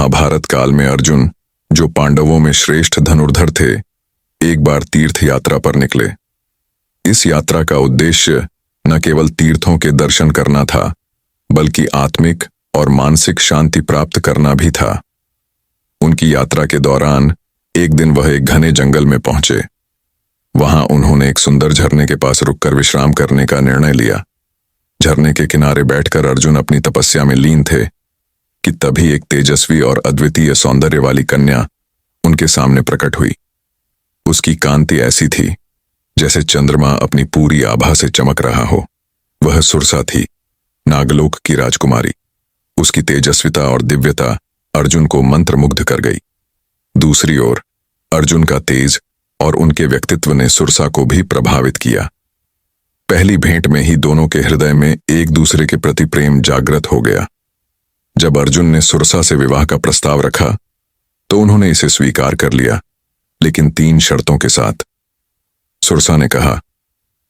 महाभारत काल में अर्जुन, जो पांडवों में श्रेष्ठ धनुर्धर थे, एक बार तीर्थ यात्रा पर निकले। इस यात्रा का उद्देश्य न केवल तीर्थों के दर्शन करना था, बल्कि आत्मिक और मानसिक शांति प्राप्त करना भी था। उनकी यात्रा के दौरान एक दिन वह एक घने जंगल में पहुंचे। वहां उन्होंने एक सुंदर झरने के पास रुककर विश्राम करने का निर्णय लिया। झरने के किनारे बैठकर अर्जुन अपनी तपस्या में लीन थे कि तभी एक तेजस्वी और अद्वितीय सौंदर्य वाली कन्या उनके सामने प्रकट हुई। उसकी कांति ऐसी थी जैसे चंद्रमा अपनी पूरी आभा से चमक रहा हो। वह सुरसा थी, नागलोक की राजकुमारी। उसकी तेजस्विता और दिव्यता अर्जुन को मंत्रमुग्ध कर गई। दूसरी ओर अर्जुन का तेज और उनके व्यक्तित्व ने सुरसा को भी प्रभावित किया। पहली भेंट में ही दोनों के हृदय में एक दूसरे के प्रति प्रेम जागृत हो गया। जब अर्जुन ने सुरसा से विवाह का प्रस्ताव रखा तो उन्होंने इसे स्वीकार कर लिया, लेकिन 3 शर्तों के साथ। सुरसा ने कहा,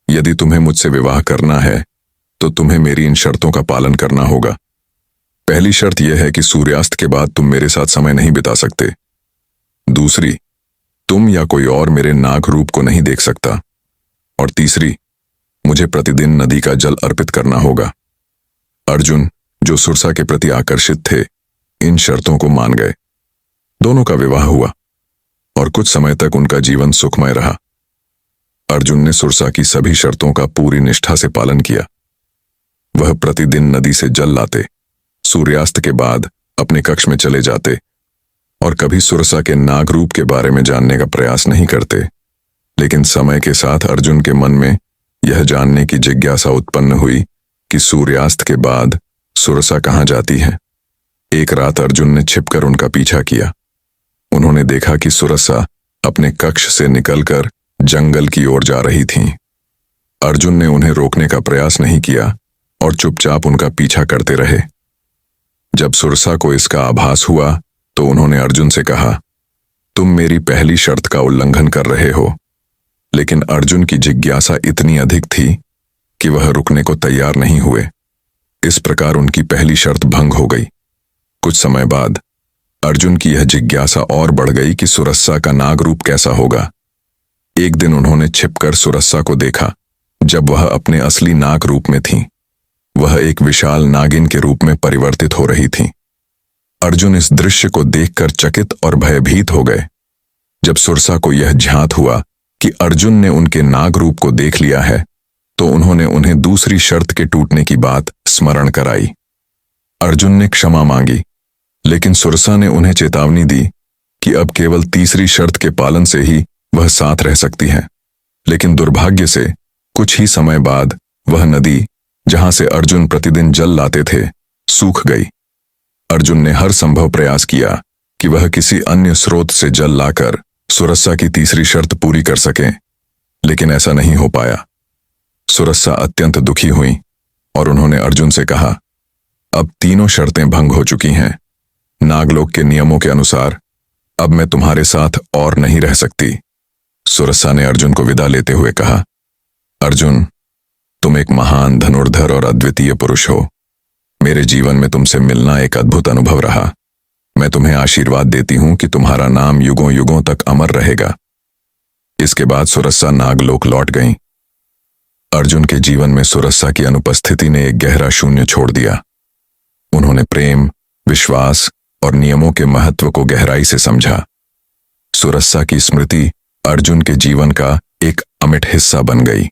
यदि तुम्हें मुझसे विवाह करना है तो तुम्हें मेरी इन शर्तों का पालन करना होगा। पहली शर्त यह है कि सूर्यास्त के बाद तुम मेरे साथ समय नहीं बिता सकते। दूसरी, तुम या कोई और मेरे नाग रूप को नहीं देख सकता। और तीसरी, मुझे प्रतिदिन नदी का जल अर्पित करना होगा। अर्जुन, जो सुरसा के प्रति आकर्षित थे, इन शर्तों को मान गए। दोनों का विवाह हुआ और कुछ समय तक उनका जीवन सुखमय रहा। अर्जुन ने सुरसा की सभी शर्तों का पूरी निष्ठा से पालन किया। वह प्रतिदिन नदी से जल लाते, सूर्यास्त के बाद अपने कक्ष में चले जाते और कभी सुरसा के नाग रूप के बारे में जानने का प्रयास नहीं करते। लेकिन समय के साथ अर्जुन के मन में यह जानने की जिज्ञासा उत्पन्न हुई कि सूर्यास्त के बाद सुरसा कहाँ जाती है। एक रात अर्जुन ने छिपकर उनका पीछा किया। उन्होंने देखा कि सुरसा अपने कक्ष से निकलकर जंगल की ओर जा रही थीं। अर्जुन ने उन्हें रोकने का प्रयास नहीं किया और चुपचाप उनका पीछा करते रहे। जब सुरसा को इसका आभास हुआ तो उन्होंने अर्जुन से कहा, तुम मेरी पहली शर्त का उल्लंघन कर रहे हो। लेकिन अर्जुन की जिज्ञासा इतनी अधिक थी कि वह रुकने को तैयार नहीं हुए। इस प्रकार उनकी पहली शर्त भंग हो गई। कुछ समय बाद अर्जुन की यह जिज्ञासा और बढ़ गई कि सुरसा का नाग रूप कैसा होगा। एक दिन उन्होंने छिपकर सुरसा को देखा जब वह अपने असली नाग रूप में थी। वह एक विशाल नागिन के रूप में परिवर्तित हो रही थी। अर्जुन इस दृश्य को देखकर चकित और भयभीत हो गए। जब सुरसा को यह ज्ञात हुआ कि अर्जुन ने उनके नाग रूप को देख लिया है तो उन्होंने उन्हें दूसरी शर्त के टूटने की बात स्मरण कराई। अर्जुन ने क्षमा मांगी, लेकिन सुरसा ने उन्हें चेतावनी दी कि अब केवल तीसरी शर्त के पालन से ही वह साथ रह सकती है। लेकिन दुर्भाग्य से कुछ ही समय बाद वह नदी, जहां से अर्जुन प्रतिदिन जल लाते थे, सूख गई। अर्जुन ने हर संभव प्रयास किया कि वह किसी अन्य स्रोत से जल लाकर सुरसा की तीसरी शर्त पूरी कर सकें, लेकिन ऐसा नहीं हो पाया। सुरसा अत्यंत दुखी हुई और उन्होंने अर्जुन से कहा, अब तीनों शर्तें भंग हो चुकी हैं। नागलोक के नियमों के अनुसार अब मैं तुम्हारे साथ और नहीं रह सकती। सुरसा ने अर्जुन को विदा लेते हुए कहा, अर्जुन, तुम एक महान धनुर्धर और अद्वितीय पुरुष हो। मेरे जीवन में तुमसे मिलना एक अद्भुत अनुभव रहा। मैं तुम्हें आशीर्वाद देती हूं कि तुम्हारा नाम युगों युगों तक अमर रहेगा। इसके बाद सुरसा नागलोक लौट गईं। अर्जुन के जीवन में सुरसा की अनुपस्थिति ने एक गहरा शून्य छोड़ दिया। उन्होंने प्रेम, विश्वास और नियमों के महत्व को गहराई से समझा। सुरसा की स्मृति अर्जुन के जीवन का एक अमिट हिस्सा बन गई।